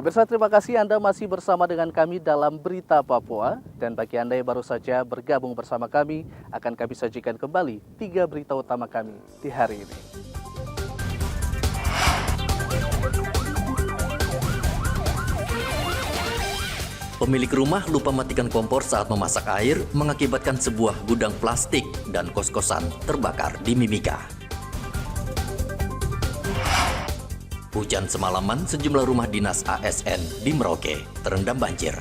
Pemirsa, terima kasih Anda masih bersama dengan kami dalam Berita Papua. Dan bagi Anda yang baru saja bergabung bersama kami, akan kami sajikan kembali 3 berita utama kami di hari ini. Pemilik rumah lupa matikan kompor saat memasak air mengakibatkan sebuah gudang plastik dan kos-kosan terbakar di Mimika. Hujan semalaman, sejumlah rumah dinas ASN di Merauke terendam banjir.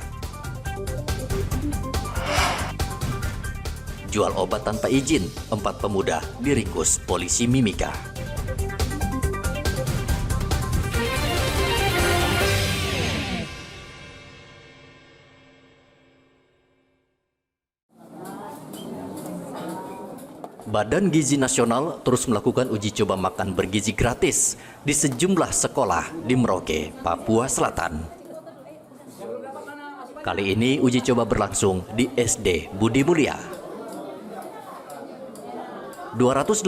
Jual obat tanpa izin, 4 pemuda diringkus polisi Mimika. Badan Gizi Nasional terus melakukan uji coba makan bergizi gratis di sejumlah sekolah di Merauke, Papua Selatan. Kali ini uji coba berlangsung di SD Budi Mulia. 286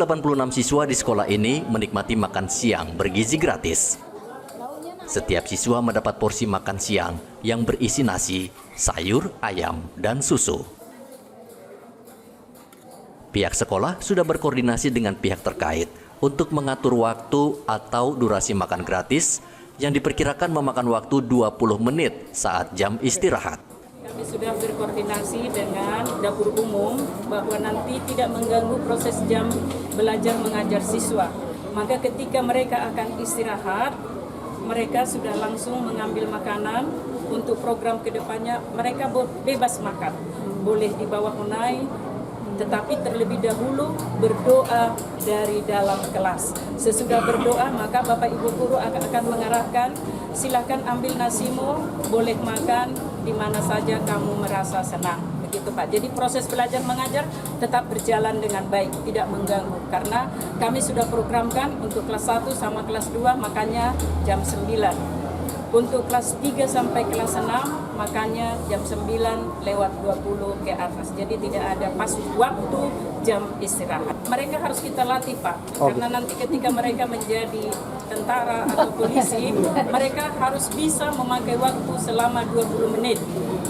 siswa di sekolah ini menikmati makan siang bergizi gratis. Setiap siswa mendapat porsi makan siang yang berisi nasi, sayur, ayam, dan susu. Pihak sekolah sudah berkoordinasi dengan pihak terkait untuk mengatur waktu atau durasi makan gratis yang diperkirakan memakan waktu 20 menit saat jam istirahat. Kami sudah berkoordinasi dengan dapur umum bahwa nanti tidak mengganggu proses jam belajar mengajar siswa. Maka ketika mereka akan istirahat, mereka sudah langsung mengambil makanan untuk program kedepannya. Mereka bebas makan, boleh di bawah hunai, tetapi terlebih dahulu berdoa dari dalam kelas. Sesudah berdoa, maka Bapak Ibu guru akan mengarahkan, silakan ambil nasimu, boleh makan di mana saja kamu merasa senang. Begitu Pak. Jadi proses belajar mengajar tetap berjalan dengan baik, tidak mengganggu. Karena kami sudah programkan untuk kelas 1 sama kelas 2 makannya jam 9. Untuk kelas 3 sampai kelas 6 makanya jam 9 lewat 20 ke atas. Jadi tidak ada pas waktu jam istirahat. Mereka harus kita latih Pak. Karena nanti ketika mereka menjadi tentara atau polisi, mereka harus bisa memakai waktu selama 20 menit.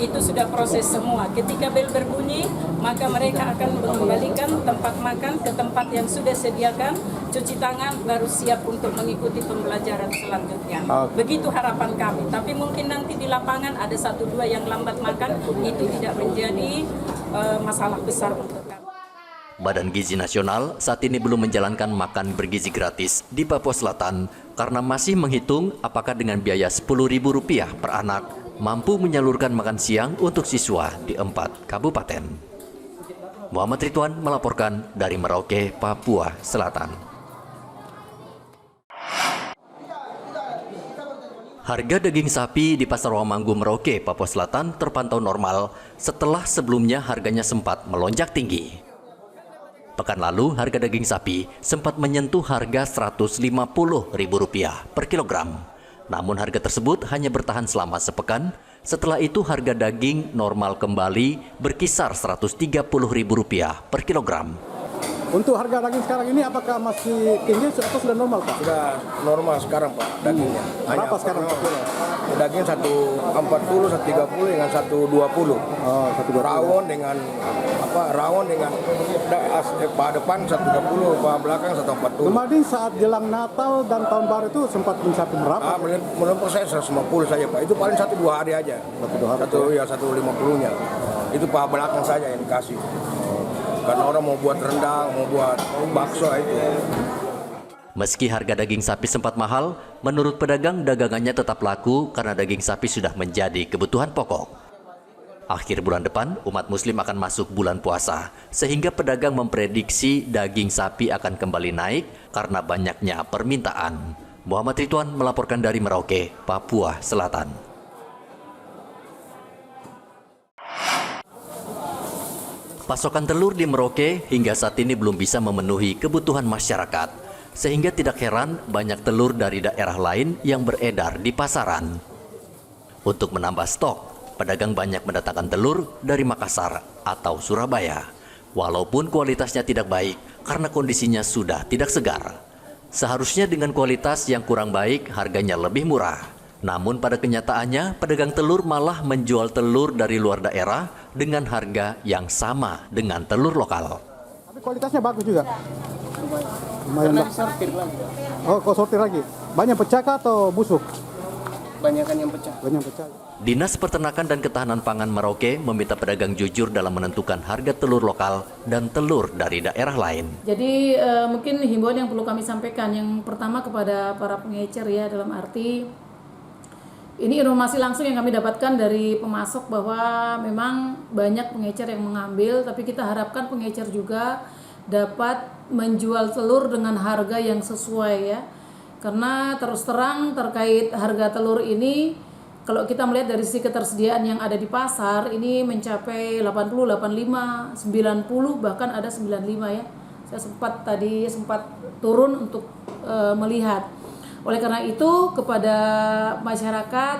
Itu sudah proses semua. Ketika bel berbunyi, maka mereka akan mengembalikan tempat makan ke tempat yang sudah sediakan, cuci tangan, baru siap untuk mengikuti pembelajaran selanjutnya. Begitu harapan kami. Tapi mungkin nanti di lapangan ada 1-2 yang lambat makan, itu tidak menjadi masalah besar untuk kami. Badan Gizi Nasional saat ini belum menjalankan makan bergizi gratis di Papua Selatan karena masih menghitung apakah dengan biaya Rp10.000 per anak mampu menyalurkan makan siang untuk siswa di 4 kabupaten. Muhammad Ridwan melaporkan dari Merauke, Papua Selatan. Harga daging sapi di Pasar Wamanggu Merauke, Papua Selatan terpantau normal setelah sebelumnya harganya sempat melonjak tinggi. Pekan lalu, harga daging sapi sempat menyentuh harga Rp150.000 per kilogram. Namun harga tersebut hanya bertahan selama sepekan. Setelah itu harga daging normal kembali berkisar Rp130.000 per kilogram. Untuk harga daging sekarang ini apakah masih tinggi atau sudah normal Pak? Sudah normal sekarang Pak dagingnya. Berapa sekarang Pak? Daging 140, 130 dengan 120. Oh, 120. Rawon dengan rawon dengan paha depan 130, paha belakang 140. Kemarin saat jelang Natal dan Tahun Baru itu sempat mencapai berapa? Menurut saya 150 saja Pak. Itu paling 1-2 hari aja. 150-nya. Itu paha belakang saja yang dikasih. Karena orang mau buat rendang, mau buat bakso itu. Meski harga daging sapi sempat mahal, menurut pedagang dagangannya tetap laku karena daging sapi sudah menjadi kebutuhan pokok. Akhir bulan depan, umat muslim akan masuk bulan puasa, sehingga pedagang memprediksi daging sapi akan kembali naik karena banyaknya permintaan. Muhammad Ridwan melaporkan dari Merauke, Papua Selatan. Pasokan telur di Merauke hingga saat ini belum bisa memenuhi kebutuhan masyarakat, sehingga tidak heran banyak telur dari daerah lain yang beredar di pasaran. Untuk menambah stok, pedagang banyak mendatangkan telur dari Makassar atau Surabaya, walaupun kualitasnya tidak baik karena kondisinya sudah tidak segar. Seharusnya dengan kualitas yang kurang baik, harganya lebih murah. Namun pada kenyataannya, pedagang telur malah menjual telur dari luar daerah dengan harga yang sama dengan telur lokal. Tapi kualitasnya bagus juga. Lumayan lah. Oh, kok sortir lagi? Banyak pecah kah atau busuk? Banyakan yang pecah. Banyak pecah. Dinas Peternakan dan Ketahanan Pangan Merauke meminta pedagang jujur dalam menentukan harga telur lokal dan telur dari daerah lain. Jadi mungkin himbauan yang perlu kami sampaikan, yang pertama kepada para pengecer ya, dalam arti ini informasi langsung yang kami dapatkan dari pemasok bahwa memang banyak pengecer yang mengambil, tapi kita harapkan pengecer juga dapat menjual telur dengan harga yang sesuai ya. Karena terus terang terkait harga telur ini, kalau kita melihat dari sisi ketersediaan yang ada di pasar, ini mencapai 80, 85, 90, bahkan ada 95 ya. Saya sempat turun untuk melihat. Oleh karena itu, kepada masyarakat,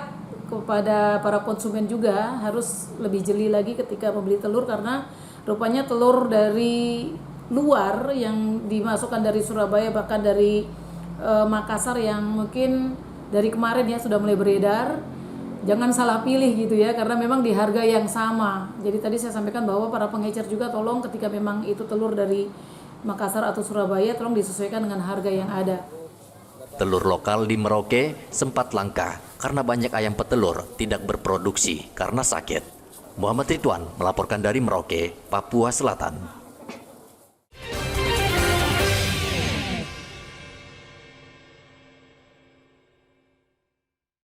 kepada para konsumen juga harus lebih jeli lagi ketika membeli telur, karena rupanya telur dari luar yang dimasukkan dari Surabaya, bahkan dari Makassar yang mungkin dari kemarin ya sudah mulai beredar. Jangan salah pilih gitu ya, karena memang di harga yang sama. Jadi tadi saya sampaikan bahwa para pengecer juga tolong ketika memang itu telur dari Makassar atau Surabaya, tolong disesuaikan dengan harga yang ada. Telur lokal di Merauke sempat langka karena banyak ayam petelur tidak berproduksi karena sakit. Muhammad Ridwan melaporkan dari Merauke, Papua Selatan.